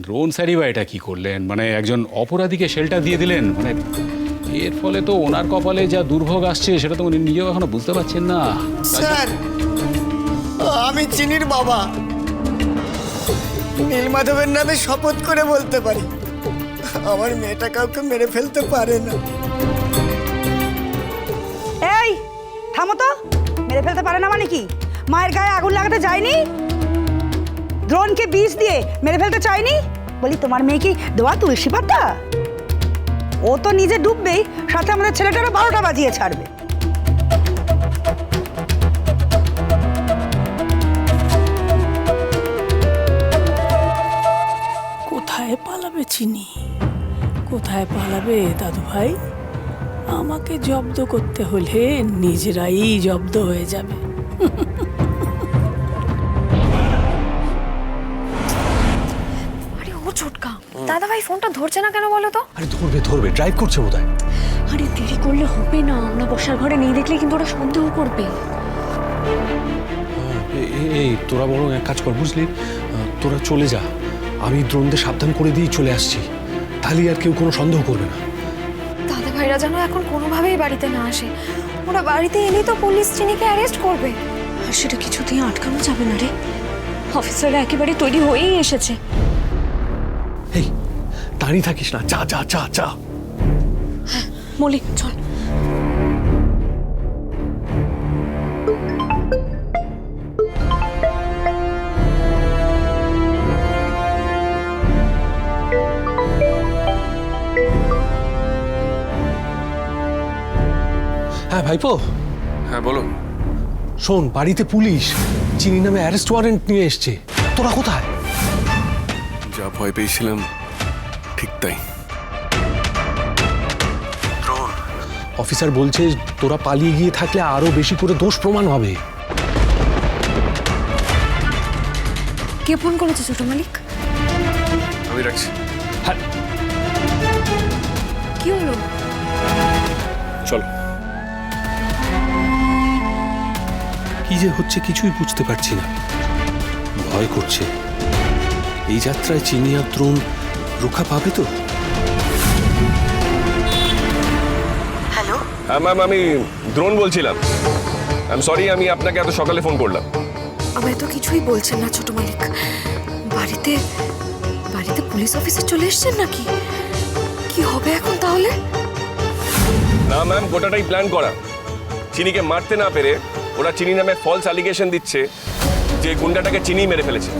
Drone স্যারই বা এটা কি করলেন? মানে একজন অপরাধীকে শেল্টার দিয়ে দিলেন, মানে এর ফলে তো ওনার কপালে যা দুর্ভোগ আসছে সেটা তো উনি নিজেও এখনো বুঝতে পারছেন না। স্যার, আমি চিনির বাবা। নীলমাধবের নামে শপথ করে বলতে পারি, আমার মেয়েটা কাউকে মেরে ফেলতে পারে না। এই থামো তো, মেরে ফেলতে পারে না মানে কি? মায়ের গায়ে আগুন লাগাতে যায়নি, দ্রোণকে বিষ দিয়ে মেরে ফেলতে চাইনি? বলি তোমার মেয়ে কি দোয়া তুলসী পাতা? ও তো নিজে ডুববেই, সাথে আমাদের ছেলেটারও 12টা বাজিয়ে ছাড়বে। কোথায় পালাবে চিনি? কোথায় পালাবে দাদু ভাই? আমাকে জব্দ করতে হলে নিজেরাই জব্দ হয়ে যাবে। আরে ও ছোটকা, দাদা ভাই ফোনটা ধরছে না কেন বলো তো? আরে ধরবে ধরবে, ড্রাইভ করছে বোধহয়। আরে দেরি করলে হবে না, আমরা বসার ঘরে নেই দেখলে কিন্তু ওরা সন্দেহ করবে। এই তোরা বরং এক কাজ কর, বুঝলি, তোরা চলে যা, আমি দ্রোণদের সাবধান করে দিয়ে চলে আসছি, তাহলে আর কেউ কোনো সন্দেহ করবে না। দাদা ভাইরা যেন এখন কোনোভাবেই বাড়িতে না আসে, ওরা বাড়িতে এলেই তো পুলিশ চিনিকে অ্যারেস্ট করবে, আর সেটা কিছুতেই আটকানো যাবে না রে। অফিসাররা একেবারে তৈরি হয়েই এসেছে। এই দাঁড়িয়ে থাকিস না, চা চা চা চা। মলি চল। হ্যাঁ ভাইপো। হ্যাঁ বলো। শোন, বাড়িতে পুলিশ চিনি নামে অ্যারেস্ট ওয়ারেন্ট নিয়ে এসছে। তোরা কোথায়? যা ভয় পেয়েছিলাম ঠিক তাই। অফিসার বলছে তোরা পালিয়ে গিয়ে থাকলে আরো বেশি করে দোষ প্রমাণ হবে। কে ফোন করেছে ছোট মালিক? আমি রাখছি। হ্যাঁ, কি হলো? চলো। কি যে হচ্ছে কিছুই বুঝতে পারছি না, ভয় করছে। এই যাত্রায় চিনি আর দ্রোণ রক্ষা পাবে তো? হ্যাঁ ম্যাম, আমি দ্রোণ বলছিলাম। আই এম সরি, আমি আপনাকে এত সকালে ফোন করলাম। আমায় তো কিছুই বলছেন না ছোট মালিক। বাড়িতে বাড়িতে পুলিশ অফিসার চলে এসেছেন নাকি? কি হবে এখন তাহলে? না ম্যাম, গোটাটাই প্ল্যান করা। চিনিকে মারতে না পেরে ওরা চিনি নামে ফলস অ্যালিগেশন দিচ্ছে যে গুন্ডাটাকে চিনি মেরে ফেলেছে।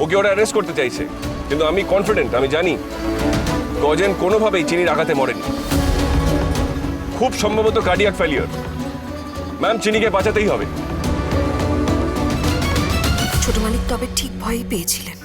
ওকে ওরা অ্যারেস্ট করতে চাইছে, কিন্তু আমি কনফিডেন্ট, আমি জানি গজেন কোনোভাবেই চিনির আঘাতে মরেনি। খুব সম্ভবত কার্ডিয়াক ফেলিওর। ম্যাম, চিনিকে বাঁচাতেই হবে। ছোট মালিক তবে ঠিক ভয়ই পেয়েছিলেন।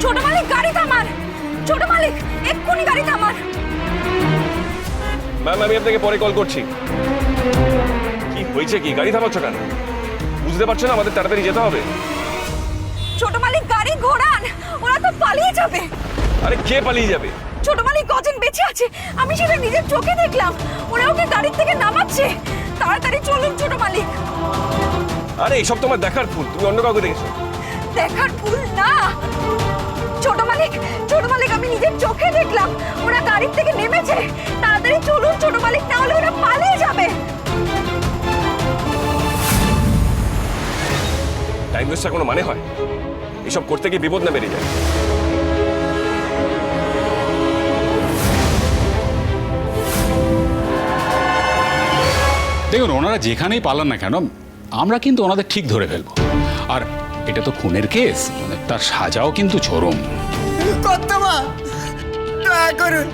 ছোট মালিক গাড়ি থামান! ছোট মালিক এক্ষুনি গাড়ি থামান! ম্যাম, আমি আপনাকে পরে কল করছি। কি হয়েছে? কি গাড়ি থামাচ্ছ কেন? বুঝতে পারছো না আমাদের তাড়াতাড়ি যেতে হবে? ছোট মালিক গাড়ি ঘোরান, ওরা তো পালিয়ে যাবে। আরে কে পালিয়ে যাবে? ছোট মালিক গজেন বেঁচে আছে, আমি সেটা নিজের চোখে দেখলাম। ওরা ওকে গাড়ি থেকে নামাচ্ছে। তাড়াতাড়ি চলুন ছোট মালিক। আরে এসব তোমার দেখার ভুল, তুমি অন্য কাউকে দেখেছো। দেখার ভুল না ছোট মালিক, ছোট মালিক আমি নিজের চোখে দেখলাম। ওরা গাড়ি থেকে নেমেছে। তাড়াতাড়ি চলুন ছোট মালিক, না হলে ওরা পালিয়ে যাবে। টাইম ওয়েস্টার কোনো মানে হয়? এসব করতে গিয়ে বিপদ না বেরিয়ে যায়। দেখুন, ওনারা যেখানেই পালান না কেন, আমরা কিন্তু ওনাদের ঠিক ধরে ফেলবো। আর এটা তো খুনের কেস, মানে তার সাজাও কিন্তু চরম। কর্তামা, দয়া করুন,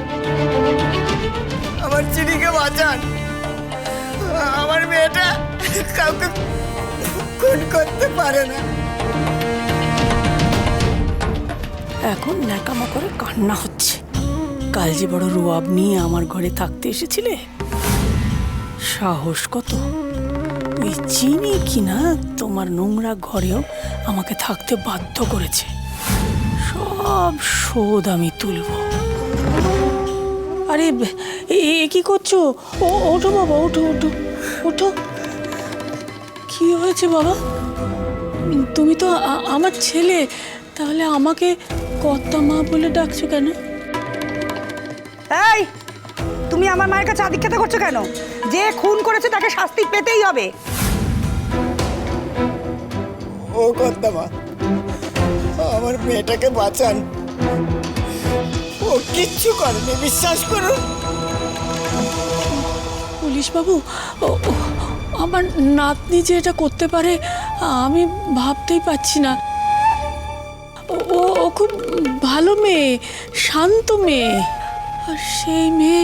আমার চিনিকে বাঁচান। আমার মেয়েটা কাউকে খুন করতে পারে না। এখন ন্যাকামো করে কান্না হচ্ছে। কাল যে বড় রোয়াব নিয়ে আমার ঘরে থাকতে এসেছিলে, সাহস কত! ওই চিনি কিনা তোমার নোংরা ঘরেও আমাকে থাকতে বাধ্য করেছে। সব শোধ আমি তুলব। আরে কি করছো? ওঠো বাবা, ওঠো ওঠো ওঠো। কি হয়েছে বাবা? তুমি তো আমার ছেলে, তাহলে আমাকে কর্তা মা বলে ডাকছো কেন? এই, তুমি আমার মায়ের কাছে আদিক্ষেতা করছো কেন? যে খুন করেছে তাকে শাস্তি পেতেই হবে। ও কর্তামা, আমার মেয়েটাকে বাঁচান। ও কিচ্ছু করেনি, বিশ্বাস করুন। পুলিশ বাবু, আমার নাতনি যে এটা করতে পারে আমি ভাবতেই পারছি না। ও খুব ভালো মেয়ে, শান্ত মেয়ে, আর সেই মেয়ে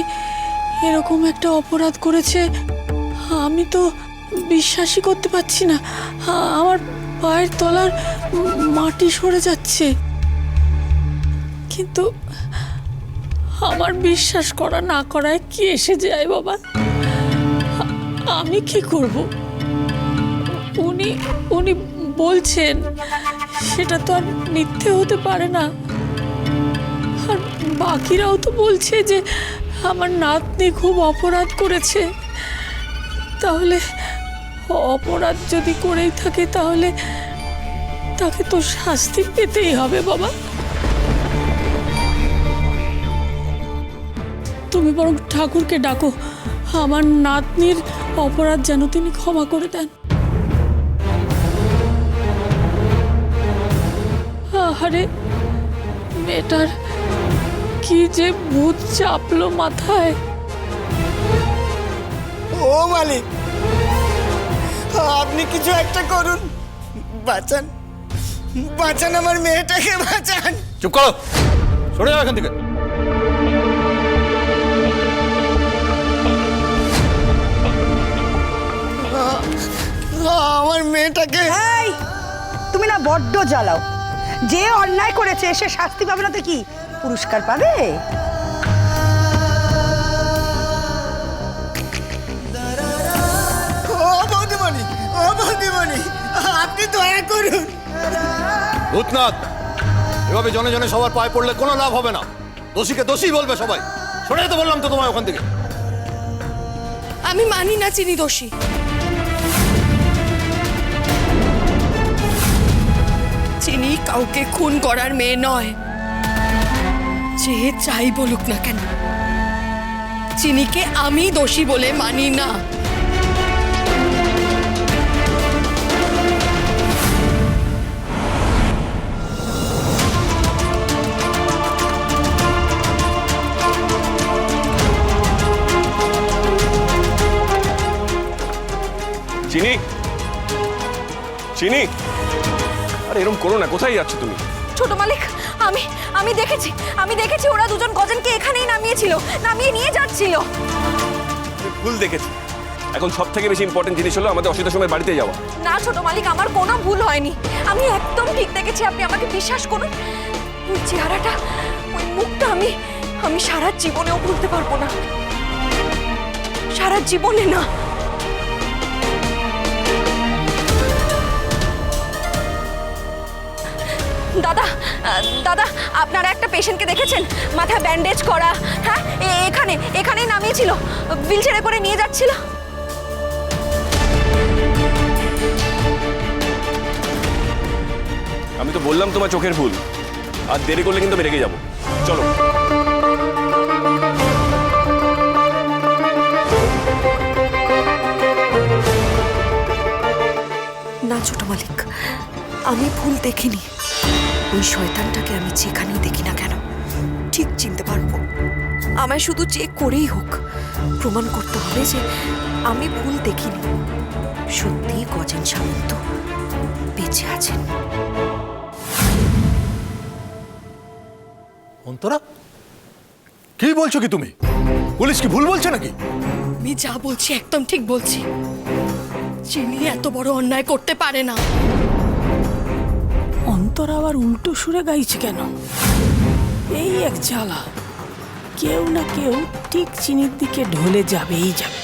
এরকম একটা অপরাধ করেছে আমি তো বিশ্বাসই করতে পারছি না। আমার পায়ের তলার মাটি সরে যাচ্ছে। কিন্তু আমার বিশ্বাস করা না করায় কি এসে যায় বাবা? আমি কি করব? উনি বলছেন, সেটা তো আর মিথ্যে হতে পারে না। আর বাকিরাও তো বলছে যে আমার নাতনি খুব অপরাধ করেছে। তাহলে অপরাধ যদি করেই থাকে তাহলে তাকে তো শাস্তি পেতেই হবে বাবা। তুমি বরং ঠাকুরকে ডাকো, আমার নাতনির অপরাধ যেন তিনি ক্ষমা করে দেন। আরে মেয়েটার কি যে ভূত চাপলো মাথায়। ও মালিক, আপনি কিছু একটা করুন, বাঁচান, বাঁচান আমার মেয়েটাকে, বাঁচান। চুপ করো, সরে যাও এখান থেকে। আমার মেয়েটাকে। এই, তুমি না বড্ড জ্বালাও। যে অন্যায় করেছে সে শাস্তি পাবে না তো কি পুরস্কার পাবে? ও বৌদিমণি, ও বৌদিমণি, আপনি দয়া করুন। ভূতনাথ, এভাবে জনে জনে সবার পায়ে পড়লে কোনো লাভ হবে না। দোষীকে দোষী বলবে সবাই। সরে যেতে বললাম তো তোমায় ওখান থেকে। আমি মানি না চিনি দোষী। চিনি কাউকে খুন করার মেয়ে নয়, যে চাই বলুক না কেন। চিনিকে আমি দোষী বলে মানি না। চিনি, চিনি, আরে এরকম করো না। কোথায় যাচ্ছ তুমি? ছোট মালিক, আমি দেখেছি ওরা দুজন গজনকে এখানেই নামিয়ে নিয়ে যাচ্ছিল। ভুল দেখেছি। এখন সব থেকে বেশি ইম্পর্টেন্ট জিনিস হলো আমাদের অসুবিধার সময় বাড়িতে যাওয়া। না ছোট মালিক, আমার কোনো ভুল হয়নি। আমি একদম ঠিক দেখেছি, আপনি আমাকে বিশ্বাস করুন। ওই চেহারাটা, ওই মুখটা আমি সারা জীবনেও ভুলতে পারবো না, সারা জীবনে না। দাদা, দাদা, আপনারা একটা পেশেন্টকে দেখেছেন? মাথায় ব্যান্ডেজ করা। হ্যাঁ, এখানেই নামিয়েছিল, হুইল চেয়ারে করে নিয়ে যাচ্ছিল। আমি তো বললাম তোমার চোখের ভুল। আর দেরি করলে কিন্তু আমি রেগে যাবো। চলো। না ছোট মালিক, আমি ভুল দেখিনি। ওই শয়তানটাকে আমি যেখানেই দেখি না কেন ঠিক চিনতে পারবো। আমায় শুধু চেক করেই হোক প্রমাণ করতে হবে যে আমি ভুল দেখিনি। সত্যিই গজেন সামন্ত বেঁচে আছেন। অন্তরা, কি বলছো কি তুমি? পুলিশ কি ভুল বলছে নাকি? আমি যা বলছি একদম ঠিক বলছি। চিনি এত বড় অন্যায় করতে পারে না। অন্তর আবার উল্টো সুরে গাইছে কেন? এই এক জ্বালা, কেউ না কেউ ঠিক চিনির দিকে ঢলে যাবেই যাবে।